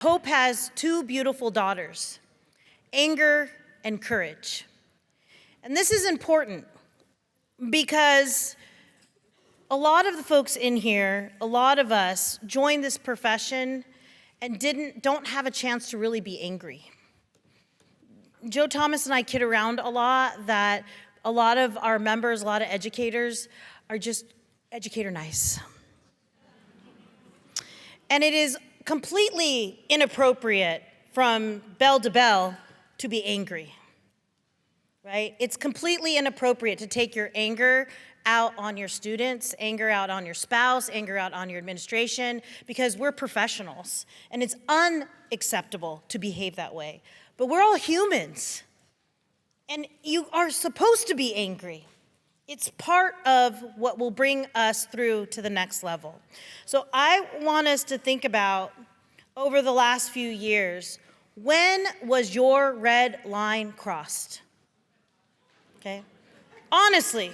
Hope has two beautiful daughters, anger and courage. And this is important because a lot of the folks in here, a lot of us joined this profession and don't have a chance to really be angry. Joe Thomas and I kid around a lot that a lot of our members, a lot of educators are just educator nice. And it is completely inappropriate from bell to bell to be angry, right? It's completely inappropriate to take your anger out on your students, anger out on your spouse, anger out on your administration, because we're professionals, and it's unacceptable to behave that way. But we're all humans, and you are supposed to be angry. It's part of what will bring us through to the next level. So I want us to think about, over the last few years, when was your red line crossed? Okay? Honestly,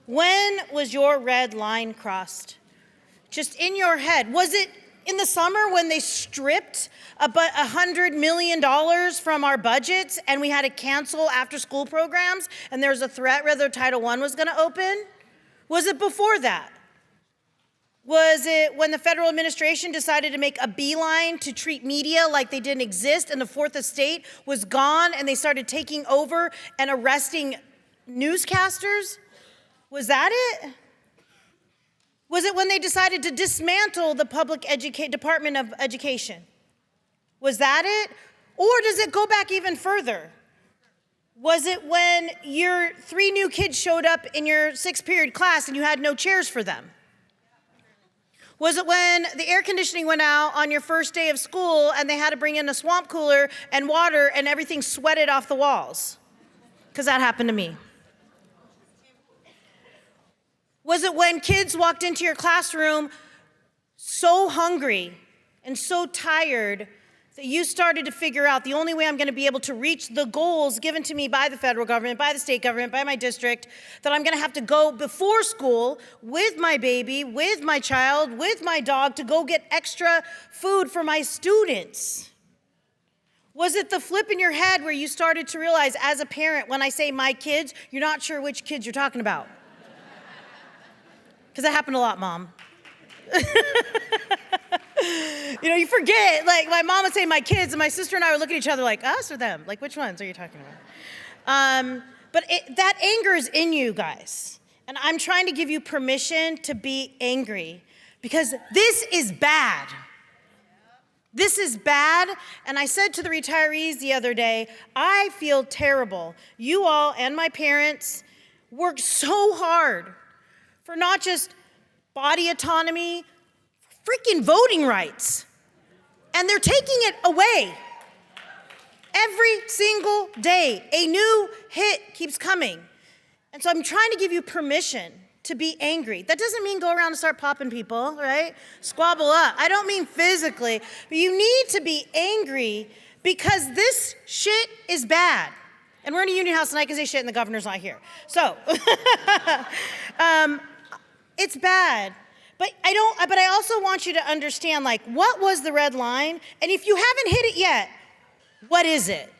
when was your red line crossed? Just in your head. Was it in the summer when they stripped about $100 million from our budgets and we had to cancel after-school programs and there was a threat whether Title I was going to open? Was it before that? Was it when the federal administration decided to make a beeline to treat media like they didn't exist and the fourth estate was gone and they started taking over and arresting newscasters? Was that it? Was it when they decided to dismantle the public Department of Education? Was that it? Or does it go back even further? Was it when your 3 new kids showed up in your 6th period class and you had no chairs for them? Was it when the air conditioning went out on your first day of school and they had to bring in a swamp cooler and water and everything sweated off the walls? Because that happened to me. Was it when kids walked into your classroom so hungry and so tired that you started to figure out the only way I'm going to be able to reach the goals given to me by the federal government, by the state government, by my district, that I'm going to have to go before school with my baby, with my child, with my dog to go get extra food for my students? Was it the flip in your head where you started to realize as a parent, when I say my kids, you're not sure which kids you're talking about? Because that happened a lot, Mom. You forget, like my mom would say my kids, and my sister and I would look at each other like, us or them? Like, which ones are you talking about? But that anger is in you guys. And I'm trying to give you permission to be angry because this is bad. This is bad. And I said to the retirees the other day, I feel terrible. You all and my parents worked so hard for not just body autonomy, freaking voting rights. And they're taking it away. Every single day, a new hit keeps coming. And so I'm trying to give you permission to be angry. That doesn't mean go around and start popping people, right? Squabble up. I don't mean physically, but you need to be angry because this shit is bad. And we're in a union house tonight because they shit and the governor's not here. So, it's bad. But I also want you to understand, like, what was the red line? And if you haven't hit it yet, what is it?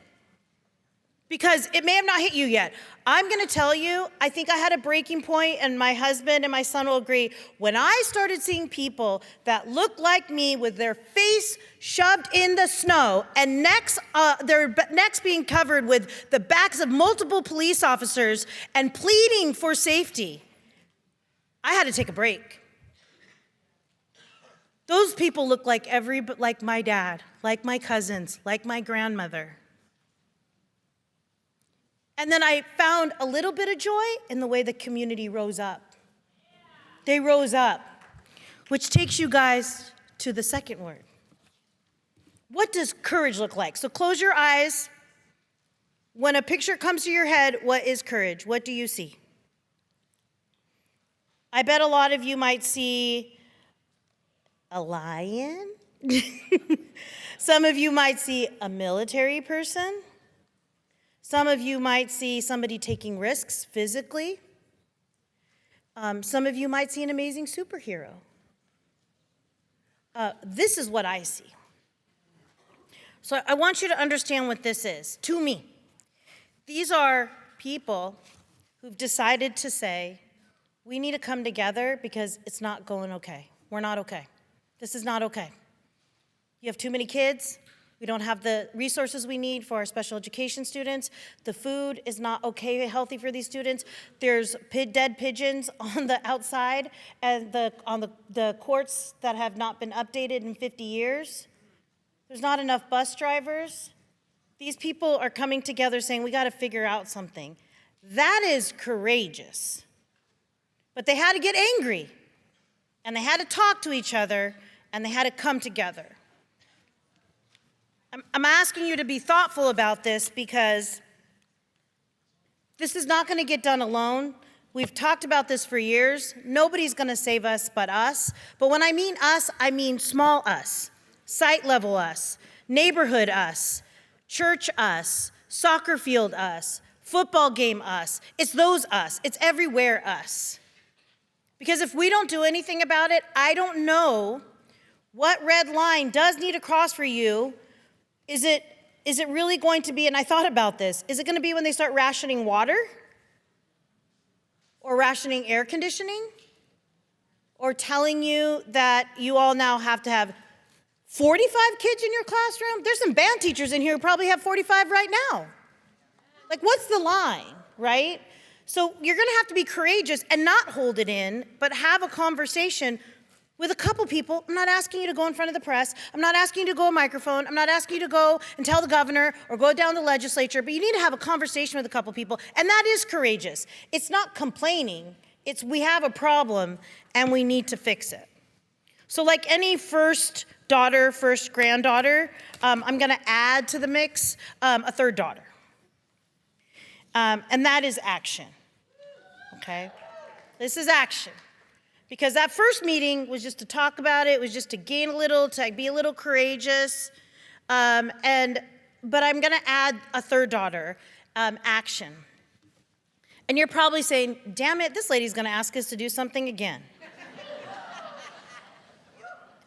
Because it may have not hit you yet. I'm going to tell you, I think I had a breaking point, and my husband and my son will agree. When I started seeing people that looked like me with their face shoved in the snow and their necks being covered with the backs of multiple police officers and pleading for safety, I had to take a break. Those people look like my dad, like my cousins, like my grandmother. And then I found a little bit of joy in the way the community rose up. They rose up, which takes you guys to the second word. What does courage look like? So close your eyes. When a picture comes to your head, what is courage? What do you see? I bet a lot of you might see a lion. Some of you might see a military person. Some of you might see somebody taking risks physically. Some of you might see an amazing superhero. This is what I see. So I want you to understand what this is, to me. These are people who've decided to say, we need to come together because it's not going okay. We're not okay. This is not okay. You have too many kids. We don't have the resources we need for our special education students. The food is not okay, healthy for these students. There's dead pigeons on the outside and on the courts that have not been updated in 50 years. There's not enough bus drivers. These people are coming together saying, we got to figure out something. That is courageous. But they had to get angry, and they had to talk to each other, and they had to come together. I'm asking you to be thoughtful about this because this is not going to get done alone. We've talked about this for years. Nobody's going to save us but us. But when I mean us, I mean small us, site level us, neighborhood us, church us, soccer field us, football game us. It's those us. It's everywhere us. Because if we don't do anything about it, I don't know what red line does need to cross for you. Is it really going to be, and I thought about this, is it going to be when they start rationing water? Or rationing air conditioning? Or telling you that you all now have to have 45 kids in your classroom? There's some band teachers in here who probably have 45 right now. Like, what's the line, right? So you're going to have to be courageous and not hold it in, but have a conversation with a couple people. I'm not asking you to go in front of the press. I'm not asking you to go a microphone. I'm not asking you to go and tell the governor or go down the legislature, but you need to have a conversation with a couple people, and that is courageous. It's not complaining. It's we have a problem, and we need to fix it. So like any first daughter, first granddaughter, I'm going to add to the mix a third daughter. And that is action, okay? This is action. Because that first meeting was just to talk about it, was just to gain a little, to be a little courageous. But I'm going to add a third daughter, action. And you're probably saying, damn it, this lady's going to ask us to do something again.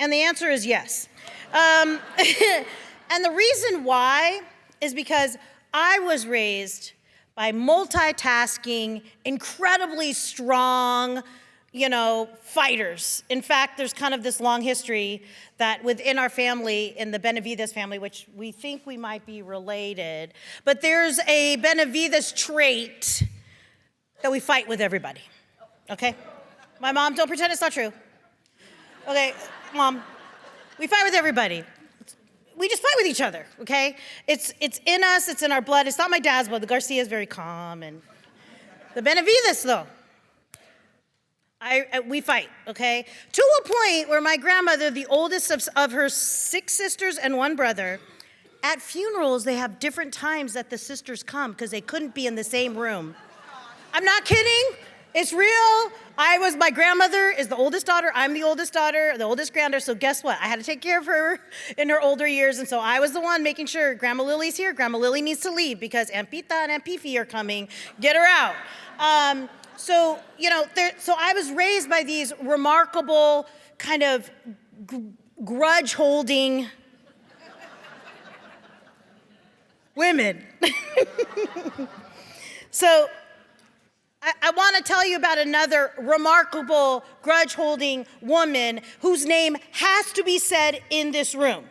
And the answer is yes. And the reason why is because I was raised by multitasking, incredibly strong, fighters. In fact, there's kind of this long history that within our family, in the Benavides family, which we think we might be related, but there's a Benavides trait that we fight with everybody, okay? My mom, don't pretend it's not true. Okay, Mom, we fight with everybody. We just fight with each other, okay? It's in us, it's in our blood. It's not my dad's blood. The Garcia is very calm, and the Benavides, though, we fight, okay? To a point where my grandmother, the oldest of her 6 sisters and 1 brother, at funerals, they have different times that the sisters come because they couldn't be in the same room. I'm not kidding. It's real. My grandmother is the oldest daughter. I'm the oldest daughter, the oldest granddaughter. So guess what? I had to take care of her in her older years. And so I was the one making sure Grandma Lily's here. Grandma Lily needs to leave because Aunt Pita and Aunt Pifi are coming. Get her out. So I was raised by these remarkable kind of grudge-holding women. So I want to tell you about another remarkable grudge-holding woman whose name has to be said in this room.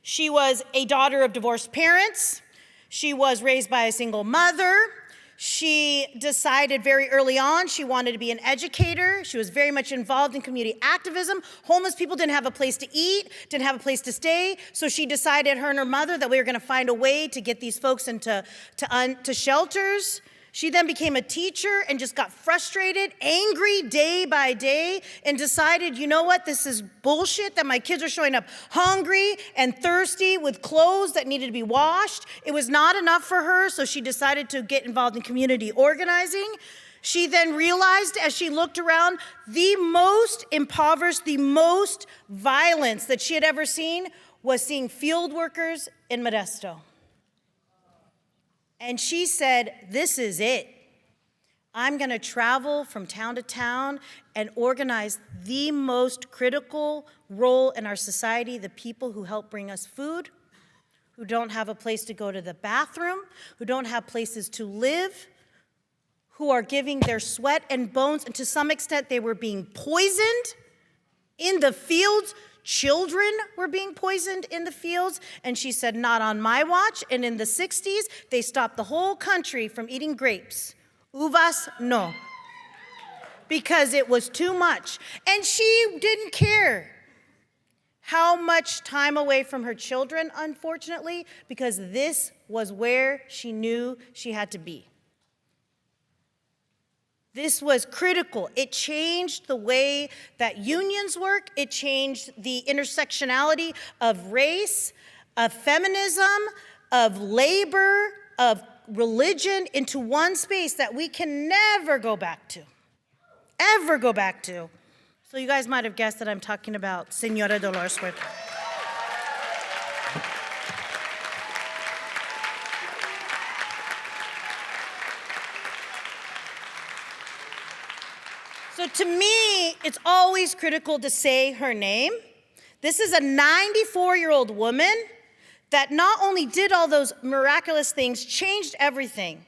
She was a daughter of divorced parents. She was raised by a single mother. She decided very early on she wanted to be an educator. She was very much involved in community activism. Homeless people didn't have a place to eat, didn't have a place to stay. So she decided, her and her mother, that we were going to find a way to get these folks into shelters. She then became a teacher and just got frustrated, angry day by day, and decided, you know what, this is bullshit that my kids are showing up hungry and thirsty with clothes that needed to be washed. It was not enough for her, so she decided to get involved in community organizing. She then realized, as she looked around, the most impoverished, the most violence that she had ever seen was seeing field workers in Modesto. And she said, this is it. I'm going to travel from town to town and organize the most critical role in our society, the people who help bring us food, who don't have a place to go to the bathroom, who don't have places to live, who are giving their sweat and bones, and to some extent they were being poisoned in the fields. Children were being poisoned in the fields, and she said, not on my watch. And in the 60s, they stopped the whole country from eating grapes. Uvas, no. Because it was too much. And she didn't care how much time away from her children, unfortunately, because this was where she knew she had to be. This was critical. It changed the way that unions work. It changed the intersectionality of race, of feminism, of labor, of religion into one space that we can never go back to, ever go back to. So you guys might have guessed that I'm talking about Señora Dolores Huerta. So to me, it's always critical to say her name. This is a 94-year-old woman that not only did all those miraculous things, changed everything,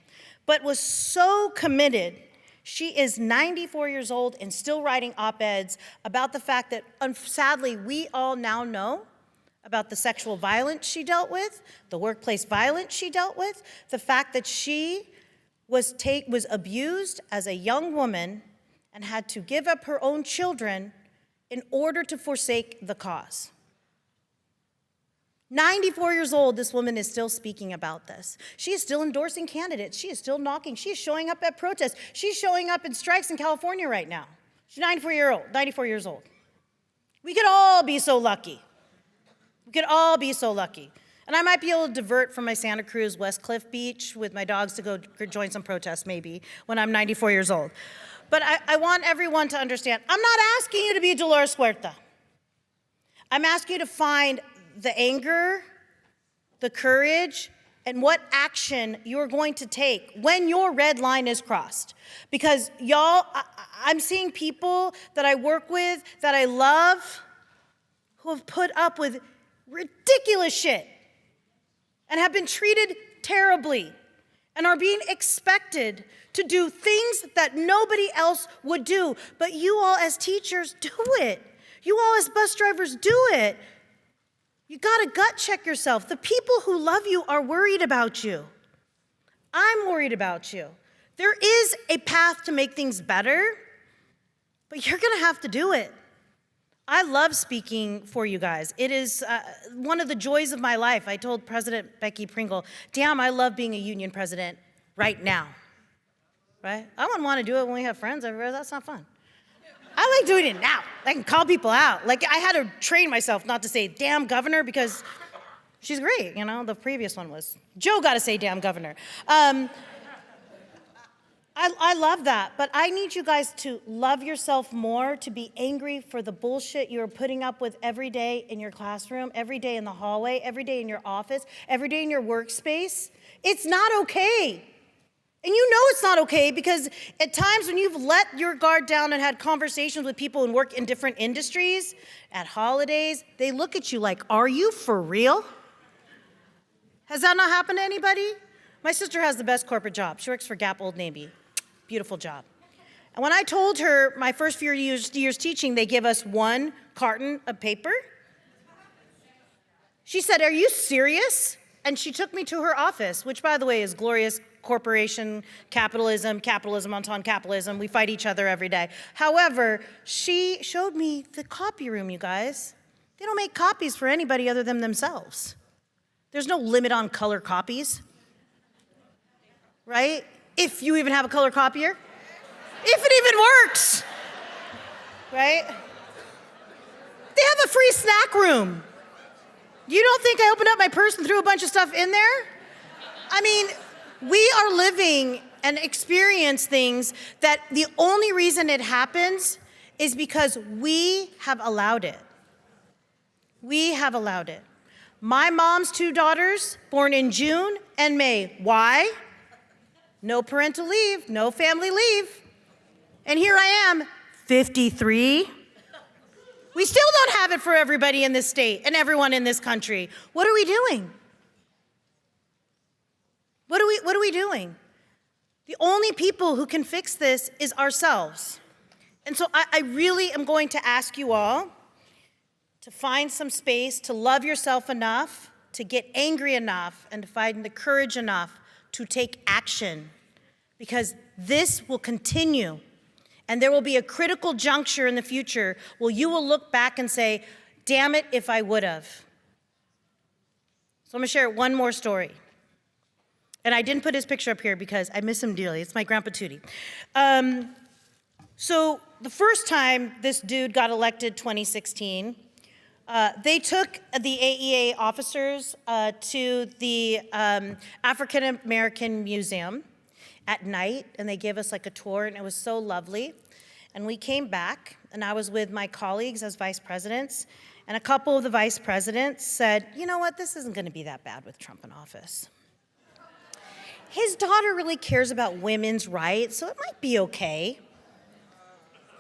but was so committed. She is 94 years old and still writing op-eds about the fact that, sadly, we all now know about the sexual violence she dealt with, the workplace violence she dealt with, the fact that she was abused as a young woman and had to give up her own children in order to forsake the cause. 94 years old, this woman is still speaking about this. She is still endorsing candidates. She is still knocking. She is showing up at protests. She's showing up in strikes in California right now. She's 94 years old. We could all be so lucky. We could all be so lucky. And I might be able to divert from my Santa Cruz West Cliff Beach with my dogs to go join some protests maybe when I'm 94 years old. But I want everyone to understand, I'm not asking you to be Dolores Huerta. I'm asking you to find the anger, the courage, and what action you're going to take when your red line is crossed. Because y'all, I'm seeing people that I work with, that I love, who have put up with ridiculous shit and have been treated terribly and are being expected to do things that nobody else would do. But you all as teachers do it. You all as bus drivers do it. You gotta gut check yourself. The people who love you are worried about you. I'm worried about you. There is a path to make things better, but you're gonna have to do it. I love speaking for you guys. It is one of the joys of my life. I told President Becky Pringle, damn, I love being a union president right now, right? I wouldn't want to do it when we have friends everywhere. That's not fun. I like doing it now. I can call people out. Like, I had to train myself not to say, damn governor, because she's great, you know? The previous one was, Joe got to say damn governor. I love that, but I need you guys to love yourself more, to be angry for the bullshit you're putting up with every day in your classroom, every day in the hallway, every day in your office, every day in your workspace. It's not okay. And you know it's not okay because at times when you've let your guard down and had conversations with people who work in different industries, at holidays, they look at you like, are you for real? Has that not happened to anybody? My sister has the best corporate job. She works for Gap Old Navy. Beautiful job. And when I told her my first few years teaching, they give us 1 carton of paper, she said, are you serious? And she took me to her office, which, by the way, is glorious corporation capitalism, capitalism on capitalism. We fight each other every day. However, she showed me the copy room, you guys. They don't make copies for anybody other than themselves. There's no limit on color copies, right? If you even have a color copier. If it even works, right? They have a free snack room. You don't think I opened up my purse and threw a bunch of stuff in there? I mean, we are living and experience things that the only reason it happens is because we have allowed it. We have allowed it. My mom's 2 daughters, born in June and May. Why? No parental leave, no family leave. And here I am, 53. We still don't have it for everybody in this state and everyone in this country. What are we doing? What are we doing? The only people who can fix this is ourselves. And so I really am going to ask you all to find some space to love yourself enough, to get angry enough, and to find the courage enough to take action. Because this will continue. And there will be a critical juncture in the future where you will look back and say, damn it, if I would have. So I'm gonna share one more story. And I didn't put his picture up here because I miss him dearly. It's my Grandpa Tootie. So the first time this dude got elected, 2016, they took the AEA officers to the African American Museum at night, and they gave us like a tour, and it was so lovely. And we came back, and I was with my colleagues as vice presidents, and a couple of the vice presidents said, you know what, this isn't gonna be that bad with Trump in office. His daughter really cares about women's rights, so it might be okay.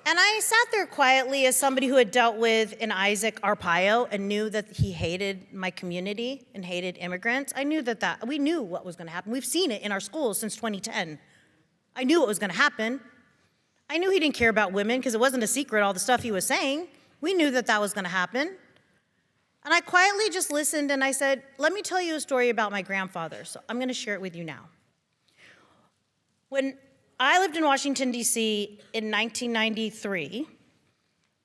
And I sat there quietly as somebody who had dealt with an Isaac Arpaio and knew that he hated my community and hated immigrants. I knew we knew what was gonna happen. We've seen it in our schools since 2010. I knew what was gonna happen. I knew he didn't care about women because it wasn't a secret, all the stuff he was saying. We knew that was gonna happen. And I quietly just listened and I said, let me tell you a story about my grandfather. So I'm gonna share it with you now. When I lived in Washington, D.C. in 1993,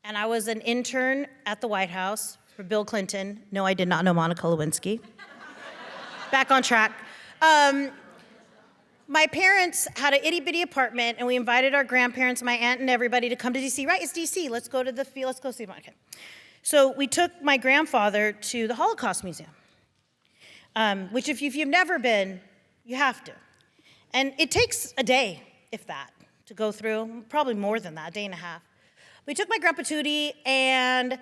and I was an intern at the White House for Bill Clinton. No, I did not know Monica Lewinsky. Back on track. My parents had an itty-bitty apartment, and we invited our grandparents, my aunt, and everybody to come to D.C. Right, it's D.C. Let's go to the field. Let's go see Monica. So we took my grandfather to the Holocaust Museum, which if you've never been, you have to. And it takes a day, if that, to go through, probably more than that, a day and a half. We took my Grandpa Tootie, and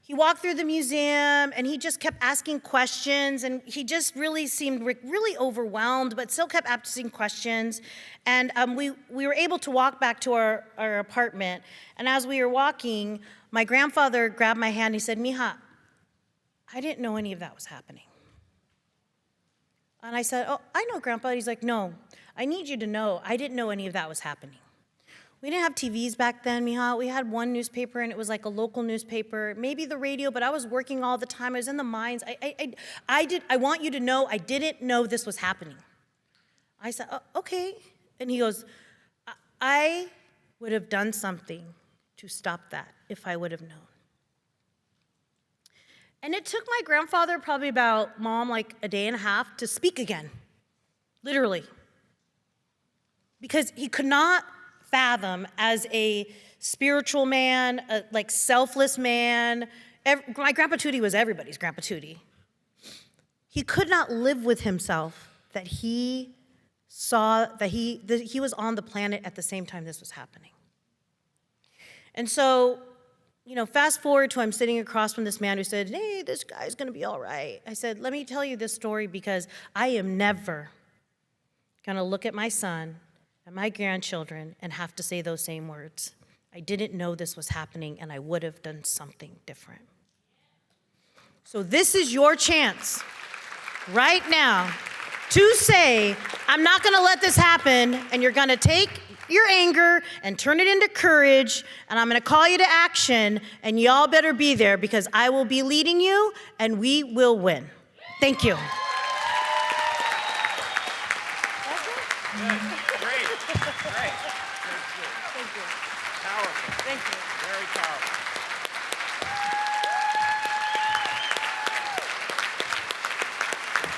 he walked through the museum, and he just kept asking questions, and he just really seemed really overwhelmed, but still kept asking questions. And we were able to walk back to our apartment, and as we were walking, my grandfather grabbed my hand, and he said, Mija, I didn't know any of that was happening. And I said, oh, I know, Grandpa. He's like, no, I need you to know I didn't know any of that was happening. We didn't have TVs back then, Mija. We had one newspaper, and it was like a local newspaper, maybe the radio, but I was working all the time. I was in the mines. I want you to know I didn't know this was happening. I said, oh, okay. And he goes, I would have done something to stop that if I would have known. And it took my grandfather probably about, Mom, like a day and a half to speak again, literally. Because he could not fathom as a spiritual man, a like selfless man. My Grandpa Tootie was everybody's Grandpa Tootie. He could not live with himself that he saw that he was on the planet at the same time this was happening. And so, fast forward to I'm sitting across from this man who said, hey, this guy's gonna be all right. I said, let me tell you this story because I am never gonna look at my son and my grandchildren and have to say those same words. I didn't know this was happening and I would have done something different. So this is your chance right now to say, I'm not gonna let this happen, and you're gonna take your anger and turn it into courage, and I'm gonna call you to action, and y'all better be there because I will be leading you and we will win. Thank you. Great. Thank you. Powerful. Thank you. Very powerful.